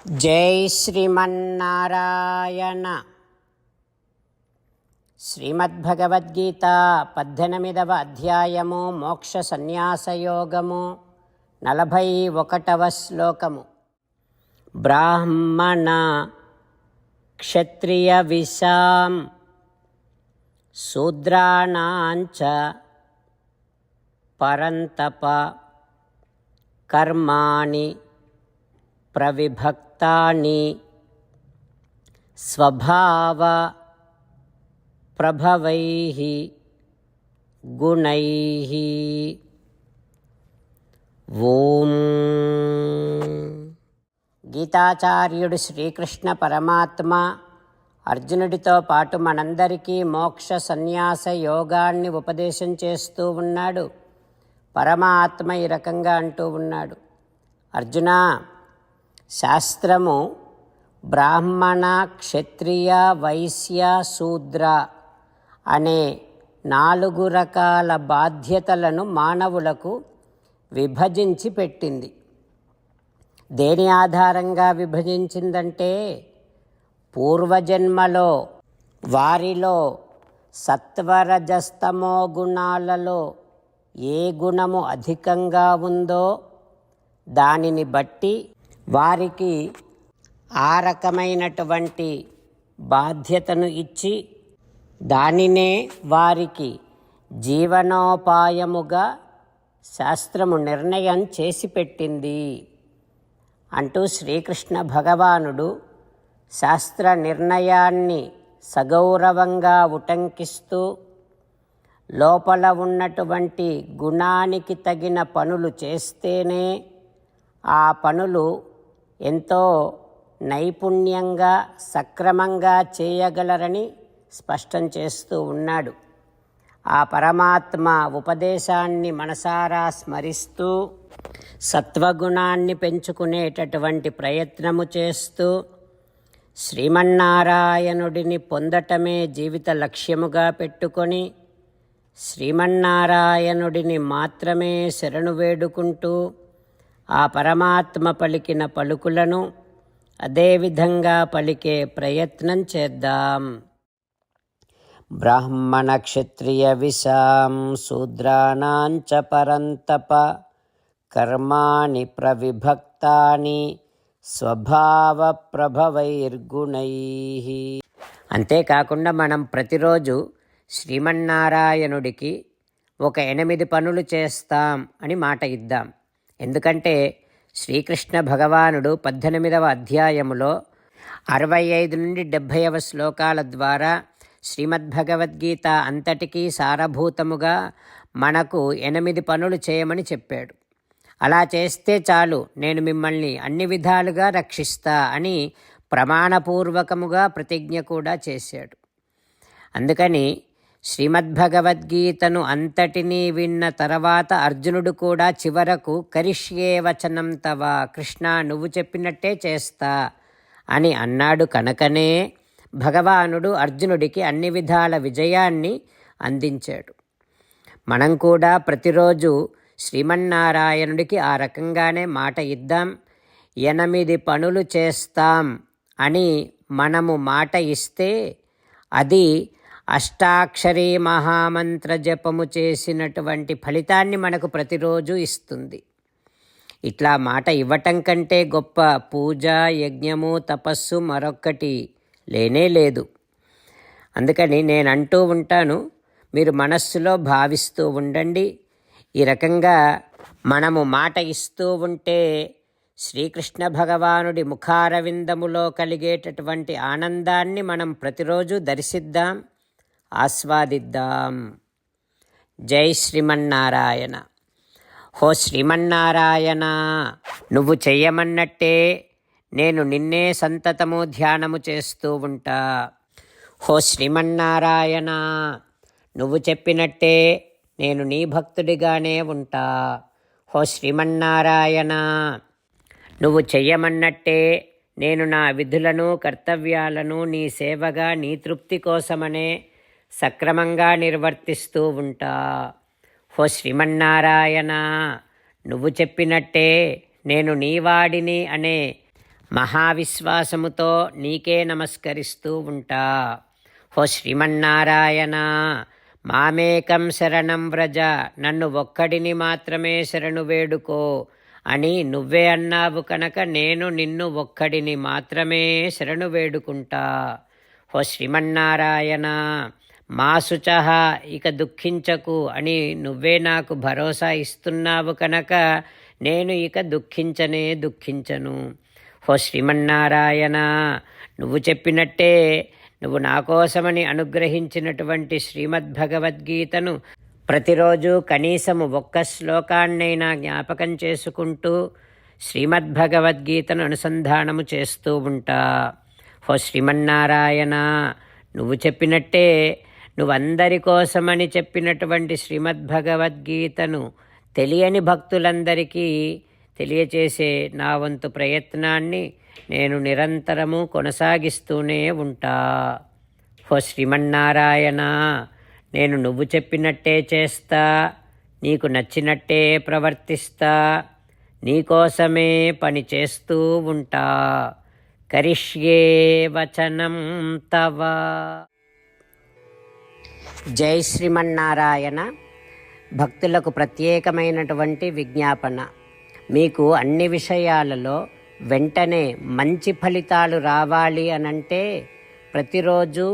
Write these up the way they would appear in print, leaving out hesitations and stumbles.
జై శ్రీమన్నారాయణ. శ్రీమద్భగవద్గీత 18వ అధ్యాయము మోక్ష సన్యాసయోగము 41వ శ్లోకము. బ్రాహ్మణ క్షత్రియ విశాం శూద్రాణాంచ పరంతప కర్మాణి ప్రవిభక్తాని స్వభావ ప్రభవైః గుణైః. ఓం. గీతాచార్యుడు శ్రీకృష్ణ పరమాత్మ అర్జునుడితో పాటు మనందరికీ మోక్ష సన్యాస యోగాన్ని ఉపదేశం చేస్తూ ఉన్నాడు. పరమాత్మ ఈ రకంగా అంటూ ఉన్నాడు, అర్జున, శాస్త్రము బ్రాహ్మణ క్షత్రియ వైశ్య శూద్ర అనే 4 రకాల బాధ్యతలను మానవులకు విభజించి పెట్టింది. దేని ఆధారంగా విభజించిందంటే, పూర్వజన్మలో వారిలో సత్వరజస్తమో గుణాలలో ఏ గుణము అధికంగా ఉందో దానిని బట్టి వారికి ఆ రకమైనటువంటి బాధ్యతను ఇచ్చి దానినే వారికి జీవనోపాయముగా శాస్త్రము నిర్ణయం చేసి పెట్టింది అంటూ శ్రీకృష్ణ భగవానుడు శాస్త్ర నిర్ణయాన్ని సగౌరవంగా ఉటంకిస్తూ లోపల ఉన్నటువంటి గుణానికి తగిన పనులు చేస్తేనే ఆ పనులు ఎంతో నైపుణ్యంగా సక్రమంగా చేయగలరని స్పష్టం చేస్తూ ఉన్నాడు. ఆ పరమాత్మ ఉపదేశాన్ని మనసారా స్మరిస్తూ సత్వగుణాన్ని పెంచుకునేటటువంటి ప్రయత్నము చేస్తూ శ్రీమన్నారాయణుడిని పొందటమే జీవిత లక్ష్యముగా పెట్టుకొని శ్రీమన్నారాయణుడిని మాత్రమే శరణు వేడుకుంటూ ఆ పరమాత్మ పలికిన పలుకులను అదేవిధంగా పలికే ప్రయత్నం చేద్దాం. బ్రాహ్మణ క్షత్రియ విశాం శూద్రాణాంచ పరంతప కర్మాణి ప్రవిభక్తాని స్వభావ ప్రభవైర్గుణైః. అంతేకాకుండా మనం ప్రతిరోజు శ్రీమన్నారాయణుడికి ఒక 8 పనులు చేస్తాం అని మాట ఇద్దాం. ఎందుకంటే శ్రీకృష్ణ భగవానుడు 18వ అధ్యాయములో 65 నుండి 70వ శ్లోకాల ద్వారా శ్రీమద్భగవద్గీత అంతటికీ సారభూతముగా మనకు 8 పనులు చేయమని చెప్పాడు. అలా చేస్తే చాలు, నేను మిమ్మల్ని అన్ని విధాలుగా రక్షిస్తా అని ప్రమాణపూర్వకముగా ప్రతిజ్ఞ కూడా చేశాడు. అందుకని శ్రీమద్భగవద్గీతను అంతటినీ విన్న తర్వాత అర్జునుడు కూడా చివరకు కరిష్యే వచనం తవ, కృష్ణ నువ్వు చెప్పినట్టే చేస్తా అని అన్నాడు. కనుకనే భగవానుడు అర్జునుడికి అన్ని విధాల విజయాన్ని అందించాడు. మనం కూడా ప్రతిరోజు శ్రీమన్నారాయణుడికి ఆ రకంగానే మాట ఇద్దాం. 8 పనులు చేస్తాం అని మనము మాట ఇస్తే అది అష్టాక్షరీ మహామంత్ర జపము చేసినటువంటి ఫలితాన్ని మనకు ప్రతిరోజు ఇస్తుంది. ఇట్లా మాట ఇవ్వటం కంటే గొప్ప పూజ, యజ్ఞము, తపస్సు మరొక్కటి లేనే లేదు. అందుకని నేను అంటూ ఉంటాను, మీరు మనస్సులో భావిస్తూ ఉండండి. ఈ రకంగా మనము మాట ఇస్తూ ఉంటే శ్రీకృష్ణ భగవానుడి ముఖారవిందములో కలిగేటటువంటి ఆనందాన్ని మనం ప్రతిరోజు దర్శిద్దాం, ఆస్వాదిద్దాం. జై శ్రీమన్నారాయణ. హో శ్రీమన్నారాయణ, నువ్వు చెయ్యమన్నట్టే నేను నిన్నే సంతతము ధ్యానము చేస్తూ ఉంటా. హో శ్రీమన్నారాయణ, నువ్వు చెప్పినట్టే నేను నీ భక్తుడిగానే ఉంటా. హో శ్రీమన్నారాయణ, నువ్వు చెయ్యమన్నట్టే నేను నా విధులను కర్తవ్యాలను నీ సేవగా నీ తృప్తి కోసమనే సక్రమంగా నిర్వర్తిస్తూ ఉంటా. హో శ్రీమన్నారాయణ, నువ్వు చెప్పినట్టే నేను నీవాడిని అనే మహావిశ్వాసముతో నీకే నమస్కరిస్తూ ఉంటా. ఓ శ్రీమన్నారాయణ, మామేకం శరణం వ్రజ, నన్ను ఒక్కడిని మాత్రమే శరణు వేడుకో అని నువ్వే అన్నావు కనుక నేను నిన్ను ఒక్కడిని మాత్రమే శరణు వేడుకుంటా. ఓ శ్రీమన్నారాయణ, మా శుచః, ఇక దుఃఖించకు అని నువ్వే నాకు భరోసా ఇస్తున్నావు కనుక నేను ఇక దుఃఖించను. ఓ శ్రీమన్నారాయణ, నువ్వు చెప్పినట్టే నువ్వు నా కోసమని అనుగ్రహించినటువంటి శ్రీమద్భగవద్గీతను ప్రతిరోజు కనీసము ఒక్క శ్లోకాన్నైనా జ్ఞాపకం చేసుకుంటూ శ్రీమద్భగవద్గీతను అనుసంధానము చేస్తూ ఉంటా. ఓ శ్రీమన్నారాయణ, నువ్వు చెప్పినట్టే నువ్వందరి కోసమని చెప్పినటువంటి శ్రీమద్భగవద్గీతను తెలియని భక్తులందరికీ తెలియచేసే నా వంతు ప్రయత్నాన్ని నేను నిరంతరము కొనసాగిస్తూనే ఉంటా. ఓ శ్రీమన్నారాయణ, నేను నువ్వు చెప్పినట్టే చేస్తా, నీకు నచ్చినట్టే ప్రవర్తిస్తా, నీకోసమే పని చేస్తూ ఉంటా. కరిష్యే వచనం తవ. జై శ్రీమన్నారాయణ. భక్తులకు ప్రత్యేకమైనటువంటి విజ్ఞాపన. మీకు అన్ని విషయాలలో వెంటనే మంచి ఫలితాలు రావాలి అనంటే ప్రతిరోజు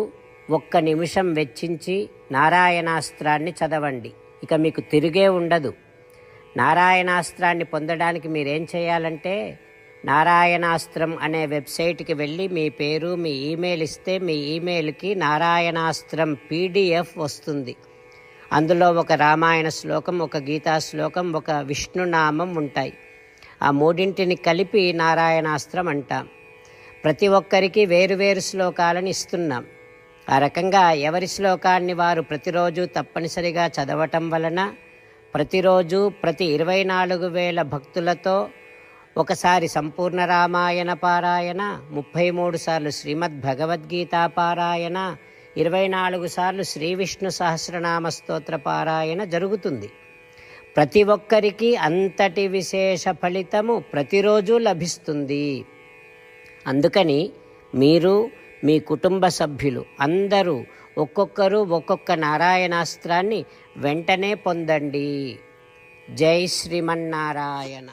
1 నిమిషం వెచ్చించి నారాయణాస్త్రాన్ని చదవండి. ఇక మీకు తిరిగే ఉండదు. నారాయణాస్త్రాన్ని పొందడానికి మీరేం చేయాలంటే నారాయణాస్త్రం అనే వెబ్సైట్కి వెళ్ళి మీ పేరు, మీ ఈమెయిల్ ఇస్తే మీ ఈమెయిల్కి నారాయణాస్త్రం PDF వస్తుంది. అందులో ఒక రామాయణ శ్లోకం, ఒక గీతా శ్లోకం, ఒక విష్ణునామం ఉంటాయి. ఆ మూడింటిని కలిపి నారాయణాస్త్రం అంటాం. ప్రతి ఒక్కరికి వేరువేరు శ్లోకాలను ఇస్తున్నాం. ఆ రకంగా ఎవరి శ్లోకాన్ని వారు ప్రతిరోజు తప్పనిసరిగా చదవటం వలన ప్రతిరోజు ప్రతి 24,000 భక్తులతో ఒకసారి సంపూర్ణ రామాయణ పారాయణ, 33 సార్లు శ్రీమద్భగవద్గీత పారాయణ, 24 సార్లు శ్రీ విష్ణు సహస్రనామ స్తోత్ర పారాయణ జరుగుతుంది. ప్రతి ఒక్కరికి అంతటి విశేష ఫలితము ప్రతిరోజు లభిస్తుంది. అందుకని మీరు, మీ కుటుంబ సభ్యులు అందరూ ఒక్కొక్కరు ఒక్కొక్క నారాయణాస్త్రాన్ని వెంటనే పొందండి. జై శ్రీమన్నారాయణ.